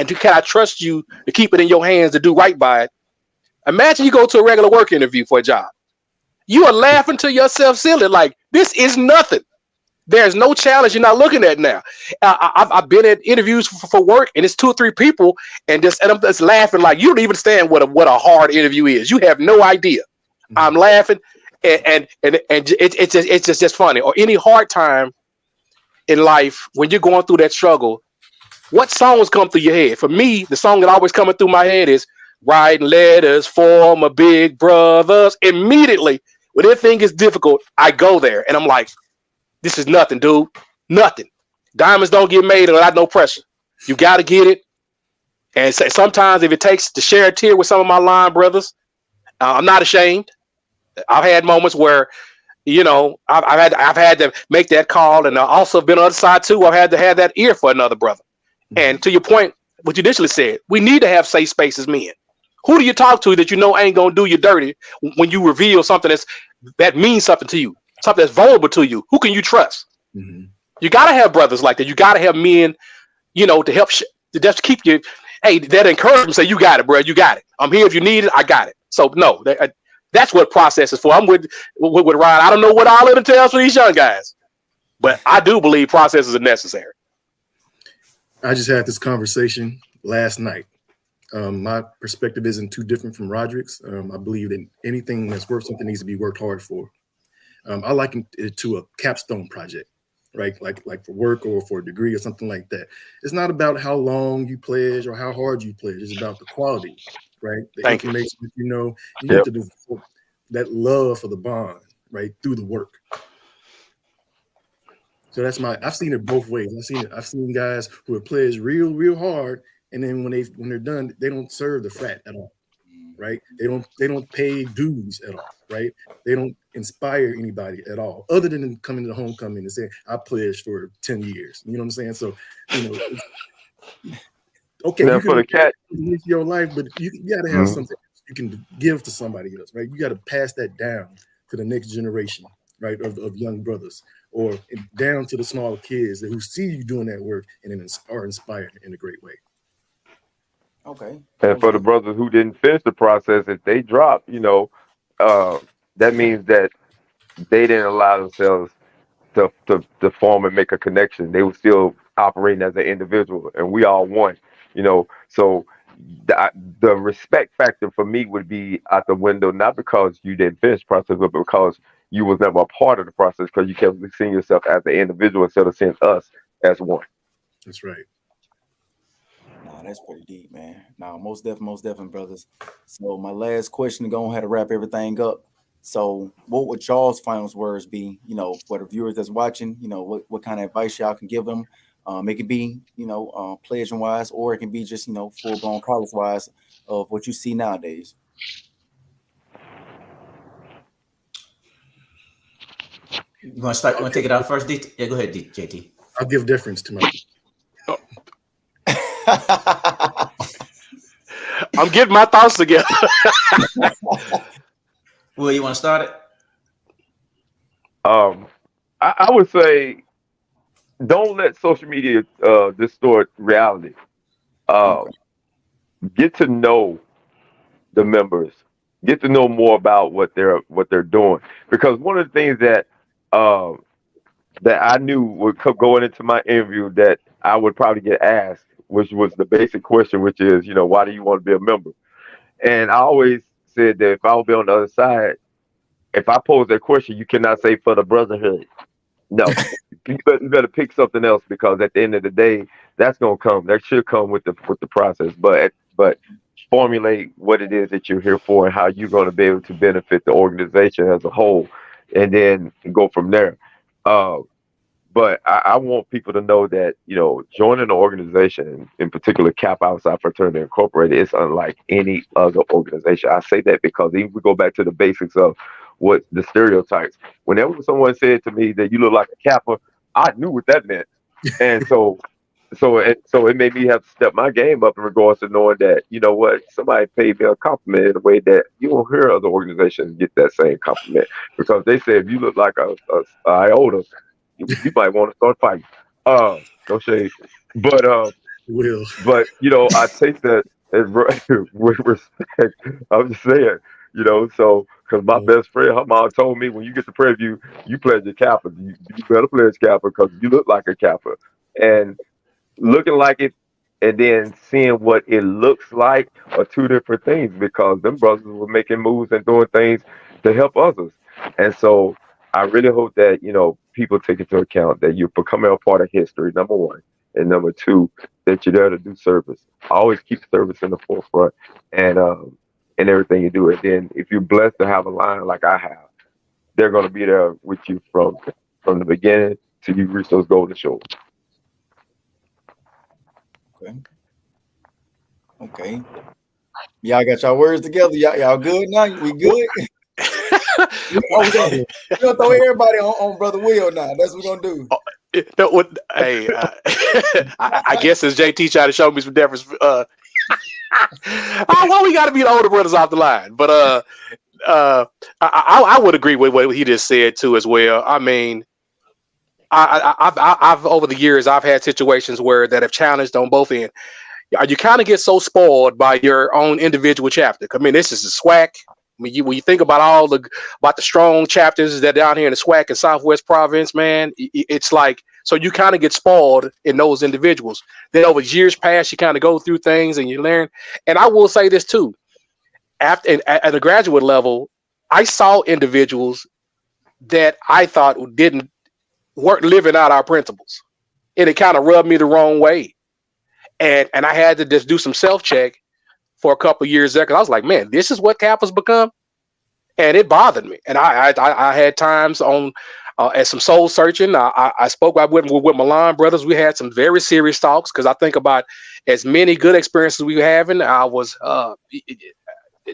can I trust you to keep it in your hands to do right by it? Imagine you go to a regular work interview for a job. You are laughing to yourself silly, like, this is nothing. There's no challenge you're not looking at now. I've been at interviews for work, and it's 2 or 3 people, and I'm just laughing like you don't even understand what a hard interview is. You have no idea. I'm laughing, and it's just funny. Or any hard time in life when you're going through that struggle, what songs come through your head? For me, the song that always coming through my head is "Writing Letters for My Big Brothers." Immediately, when everything is difficult, I go there, and I'm like, this is nothing, dude. Nothing. Diamonds don't get made without no pressure. You got to get it. And sometimes if it takes to share a tear with some of my line brothers, I'm not ashamed. I've had moments where, I've had to make that call, and I've also been on the other side too. I've had to have that ear for another brother. Mm-hmm. And to your point, what you initially said, we need to have safe spaces, men. Who do you talk to that ain't gonna do you dirty when you reveal something that means something to you? Something that's vulnerable to you? Who can you trust? Mm-hmm. You got to have brothers like that. You got to have men, to help, to just keep you, hey, that encouragement, say, you got it, bro. You got it. I'm here if you need it. I got it. So, no, that's what process is for. I'm with Ryan. I don't know what all it entails for these young guys, but I do believe processes are necessary. I just had this conversation last night. My perspective isn't too different from Roderick's. I believe that anything that's worth something needs to be worked hard for. I liken it to a capstone project, right? Like for work or for a degree or something like that. It's not about how long you pledge or how hard you pledge. It's about the quality, right? The information that you need to do that love for the bond, right? Through the work. So I've seen it both ways. I've seen guys who have pledged real hard, and then when they're done, they don't serve the frat at all. Right? They don't pay dues at all, right? They don't inspire anybody at all, other than coming to the homecoming and saying, I pledged for 10 years. You know what I'm saying? So, okay, now you can for the cat your life, but you gotta have something you can give to somebody else, right? You gotta pass that down to the next generation, right? Of young brothers, or down to the smaller kids who see you doing that work and then are inspired in a great way. Okay. And for the brothers who didn't finish the process, if they drop, that means that they didn't allow themselves to form and make a connection. They were still operating as an individual, and we all one, So the respect factor for me would be out the window, not because you didn't finish the process, but because you was never a part of the process, because you kept seeing yourself as an individual instead of seeing us as one. That's right. Nah, that's pretty deep, man. Nah, most definitely, brothers. So my last question to go on how to wrap everything up. So what would y'all's final words be, for the viewers that's watching, what kind of advice y'all can give them? It could be, pledging wise, or it can be just, full blown college wise of what you see nowadays. You want to take it out first, DT? Yeah, go ahead, JT. I'll give deference to my. I'm getting my thoughts together. Will, you want to start it? I would say, don't let social media distort reality. Get to know the members. Get to know more about what they're doing. Because one of the things that I knew would going into my interview that I would probably get asked, which was the basic question, which is, why do you want to be a member? And I always said that if I would be on the other side, if I pose that question, you cannot say for the brotherhood. No, you better pick something else, because at the end of the day, that's gonna come. That should come with the process. But formulate what it is that you're here for and how you're going to be able to benefit the organization as a whole, and then go from there. Uh, but I want people to know that, joining an organization, in particular Kappa Alpha Fraternity Incorporated, is unlike any other organization. I say that because even if we go back to the basics of what the stereotypes, whenever someone said to me that you look like a Kappa, I knew what that meant. And so it made me have to step my game up in regards to knowing that, somebody paid me a compliment in a way that you won't hear other organizations get that same compliment, because they say if you look like a iota, you might want to start fighting. No shade, but Will. but I take that with respect. I'm just saying, so because my best friend, her mom told me, when you get to Prairie View, you pledge your Kappa. You better pledge Kappa because you look like a Kappa. And looking like it and then seeing what it looks like are two different things, because them brothers were making moves and doing things to help others. And so I really hope that, people take into account that you're becoming a part of history, number one. And number two, that you're there to do service. Always keep service in the forefront, and everything you do. And then if you're blessed to have a line like I have, they're going to be there with you from the beginning till you reach those golden shores. Okay. Y'all got y'all words together. Y'all good now? We good? We're gonna throw everybody on Brother Will now. That's what we're gonna do. Hey, I guess as JT tried to show me some difference, why we got to be the older brothers off the line? But I would agree with what he just said too as well. I mean, I've over the years I've had situations where that have challenged on both ends. You kind of get so spoiled by your own individual chapter. I mean, this is the SWAC. I mean, when you think about about the strong chapters that are down here in the SWAC in Southwest Province, man, it's like, so you kind of get spoiled in those individuals. Then over years past, you kind of go through things and you learn. And I will say this too, at the graduate level, I saw individuals that I thought weren't living out our principles, and it kind of rubbed me the wrong way. And I had to just do some self-check for a couple of years there, because I was like, man, this is what Kappa's become, and it bothered me. And I had times on at some soul searching. I spoke with Milan brothers. We had some very serious talks, because I think about as many good experiences we were having. I was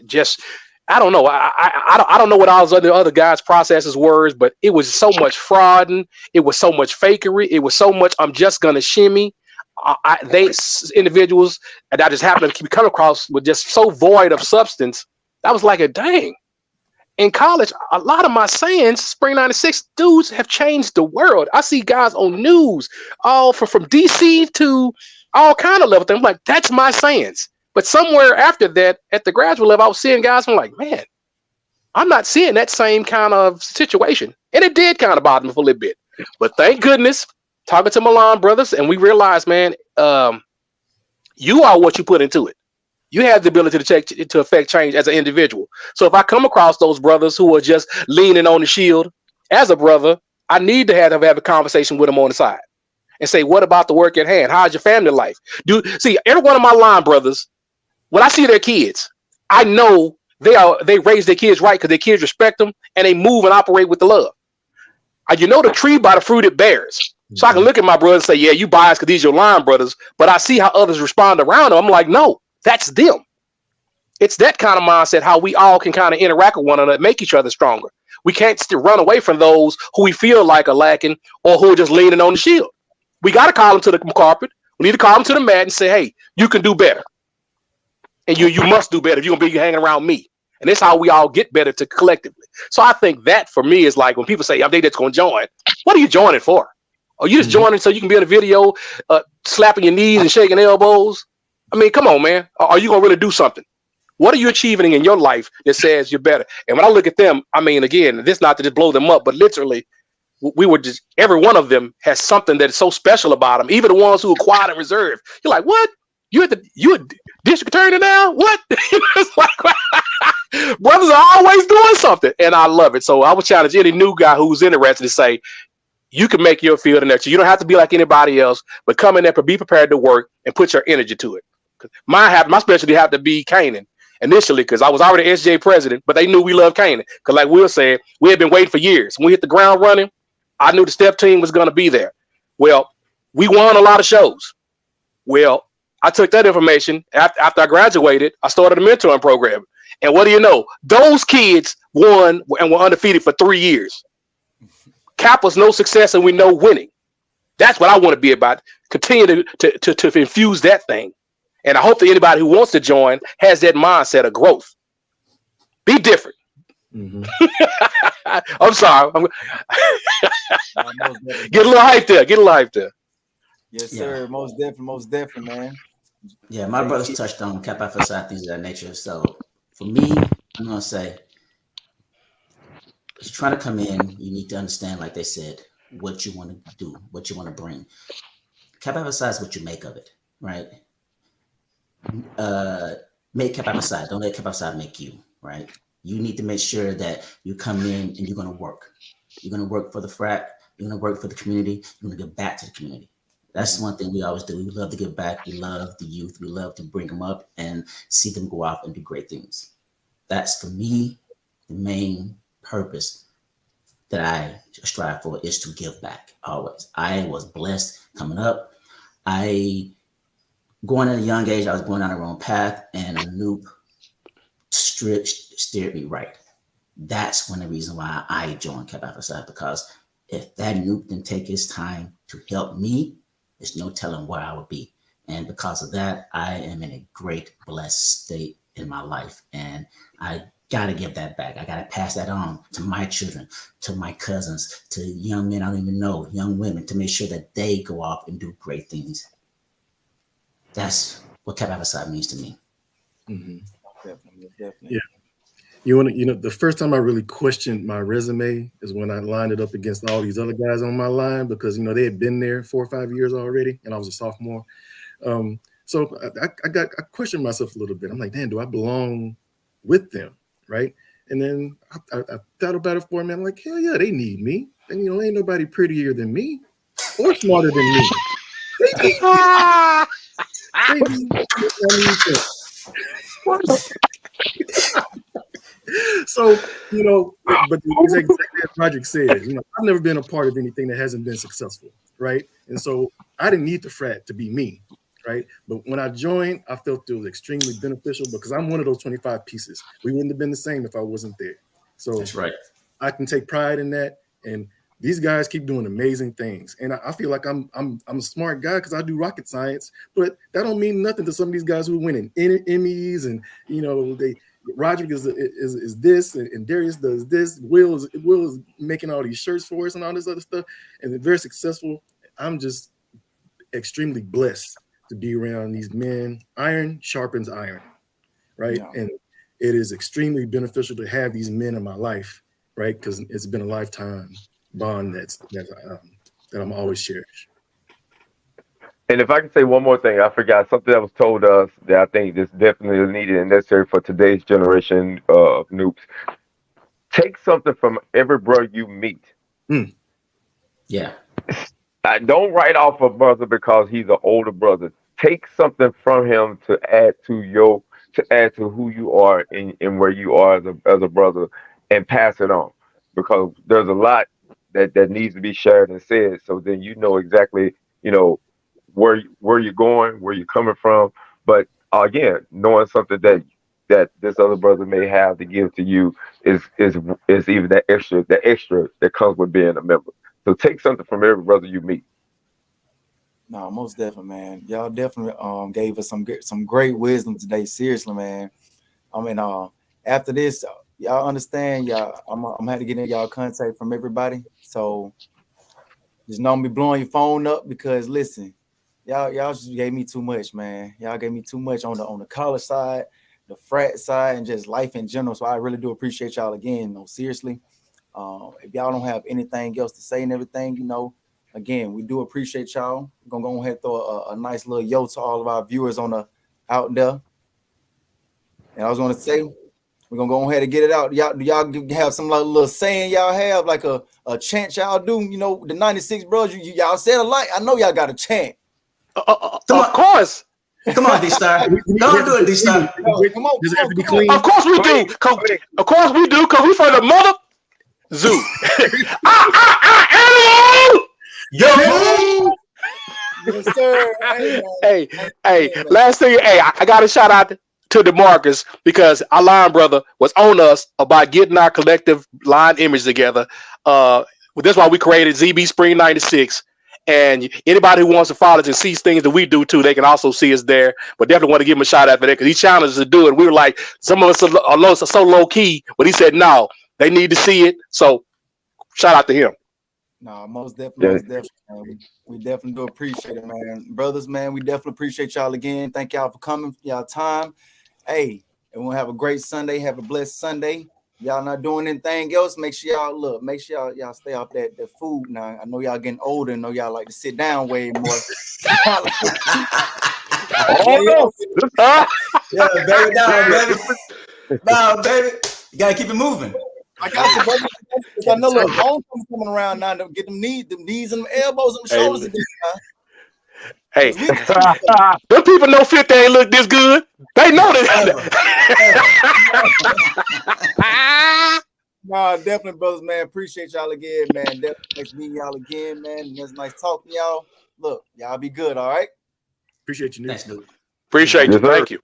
just, I don't know. I don't know what all those other guys' processes were, but it was so much frauding. It was so much fakery. It was so much, I'm just gonna shimmy. They individuals that I just happened to come across were just so void of substance. I was like, dang. In college, a lot of my sayings, Spring '96 dudes have changed the world. I see guys on news, all from DC to all kind of level things. I'm like, that's my sayings. But somewhere after that, at the graduate level, I was seeing guys. I'm like, man, I'm not seeing that same kind of situation, and it did kind of bother me for a little bit. But thank goodness, talking to Milan brothers, and we realized, man, you are what you put into it. You have the ability to affect change as an individual. So if I come across those brothers who are just leaning on the shield, as a brother, I need to have a conversation with them on the side and say, what about the work at hand? How's your family life? See, every one of my line brothers, when I see their kids, I know they raise their kids right, because their kids respect them and they move and operate with the love. You know the tree by the fruit it bears. So I can look at my brother and say, yeah, you biased because these are your line brothers, but I see how others respond around them. I'm like, no, that's them. It's that kind of mindset, how we all can kind of interact with one another, make each other stronger. We can't still run away from those who we feel like are lacking or who are just leaning on the shield. We got to call them to the carpet. We need to call them to the mat and say, hey, you can do better. And you must do better if you're going to be hanging around me. And that's how we all get better collectively. So I think that for me is like when people say, they just going to join. What are you joining for? Are you just joining so you can be in a video slapping your knees and shaking elbows? I mean, come on, man. Are you going to really do something? What are you achieving in your life that says you're better? And when I look at them, I mean, again, this not to just blow them up, but literally, we were just, every one of them has something that is so special about them. Even the ones who are quiet and reserved. You're like, what? You a district attorney now? What? It's like, brothers are always doing something, and I love it. So I would challenge any new guy who's interested to say, you can make your field and nurture. You don't have to be like anybody else, but come in there, be prepared to work and put your energy to it. My specialty had to be Canaan initially because I was already SJ president, but they knew we loved Canaan because, like Will said, we had been waiting for years. When we hit the ground running, I knew the step team was going to be there. Well, we won a lot of shows. Well, I took that information after I graduated. I started a mentoring program, and what do you know? Those kids won and were undefeated for 3 years. Kappa's no success, and we know winning. That's what I want to be about. Continue to infuse that thing. And I hope that anybody who wants to join has that mindset of growth. Be different. Mm-hmm. I'm sorry. Get a little hype there. Get a little hype there. Yes, sir. Yeah. Most definitely, man. Yeah, my brothers touched on Kappa Alpha Psi, things of that nature. So for me, I'm gonna say, if you're trying to come in, you need to understand, like they said, what you want to do, what you want to bring. Kappa Alpha Psi is what you make of it, right? Make Kappa Alpha Psi. Don't let Kappa Alpha Psi make you, right? You need to make sure that you come in and you're going to work. You're going to work for the frat. You're going to work for the community. You're going to give back to the community. That's one thing we always do. We love to give back. We love the youth. We love to bring them up and see them go out and do great things. That's, for me, the main purpose that I strive for, is to give back always. I was blessed coming up. Going at a young age, I was going down the wrong path, and a noob steered me right. That's one of the reasons why I joined Kappa Alpha Psi, because if that noob didn't take his time to help me, there's no telling where I would be. And because of that, I am in a great, blessed state in my life. And I got to give that back. I got to pass that on to my children, to my cousins, to young men I don't even know, young women, to make sure that they go off and do great things. That's what Kappa Alpha Psi means to me. Mm-hmm. Definitely. Yeah. You know, the first time I really questioned my resume is when I lined it up against all these other guys on my line, because, you know, they had been there 4 or 5 years already, and I was a sophomore. So I questioned myself a little bit. I'm like, damn, do I belong with them, right? And then I thought about it for a minute. I'm like, hell yeah, they need me. And, you know, ain't nobody prettier than me or smarter than me. They need me. So, you know, but exactly as Project said, you know, I've never been a part of anything that hasn't been successful, right? And so I didn't need the frat to be me, right? But when I joined, I felt it was extremely beneficial because I'm one of those 25 pieces. We wouldn't have been the same if I wasn't there. So that's right. I can take pride in that, and these guys keep doing amazing things. And I feel like I'm a smart guy because I do rocket science, but that don't mean nothing to some of these guys who win in Emmys, and, you know, Roderick is this, and Darius does this. Will is making all these shirts for us and all this other stuff, and they're very successful. I'm just extremely blessed to be around these men. Iron sharpens iron, right? Yeah. And it is extremely beneficial to have these men in my life, right? Because it's been a lifetime bond that I'm always cherish. And if I can say one more thing, I forgot something that was told us that I think is definitely needed and necessary for today's generation of noobs. Take something from every brother you meet. Yeah. Don't write off a brother because he's an older brother. Take something from him to add to who you are and where you are as a brother, and pass it on, because there's a lot that needs to be shared and said. So then you know exactly, you know, where you're going, where you're coming from. But again, knowing something that this other brother may have to give to you is even that extra that comes with being a member. So take something from every brother you meet. No, most definitely, man. Y'all definitely gave us some great wisdom today. Seriously, man. I mean, after this, y'all understand, y'all. I'm gonna have to get in y'all contact from everybody. So just know me blowing your phone up, because listen, y'all just gave me too much, man. Y'all gave me too much on the college side, the frat side, and just life in general. So I really do appreciate y'all again. No, seriously. If y'all don't have anything else to say and everything, you know, again, we do appreciate y'all. We're gonna go ahead and throw a nice little yo to all of our viewers out there. And I was gonna say, We're gonna go ahead and get it out. Y'all, do y'all have some like little saying y'all have, like a chant y'all do? You know, the 96 brothers, y'all said a lot. I know y'all got a chant. Of course. Come on, D-Star. Don't do it, D-Star. Come on. Of course we do. Of course we do, because we from the mother zoo. Animal! Yo! Yes, sir. Hey, last thing, I got to shout out to DeMarcus, because our line brother was on us about getting our collective line image together. That's why we created ZB Spring 96. And anybody who wants to follow us and sees things that we do too, they can also see us there. But definitely want to give him a shout out for that, because he challenged us to do it. We were like, some of us are so low key, but he said no, they need to see it. So shout out to him. No, most definitely, man. We definitely do appreciate it, man. Brothers, man, we definitely appreciate y'all again. Thank y'all for coming, for y'all time. Hey, everyone have a great Sunday. Have a blessed Sunday. Y'all not doing anything else, make sure y'all stay off that food now. I know y'all getting older and know y'all like to sit down way more. Yeah, baby, down, baby. You gotta keep it moving. I got some brothers. I know little homecoming coming around now to get them knees and them elbows and them shoulders again. Hey, them people know 50 ain't look this good. They know this. Nah, definitely, brothers, man. Appreciate y'all again, man. Definitely nice meeting y'all again, man. It's nice talking to y'all. Look, y'all be good, all right? Appreciate you, Nick. Thanks, dude. Appreciate you. Thank you.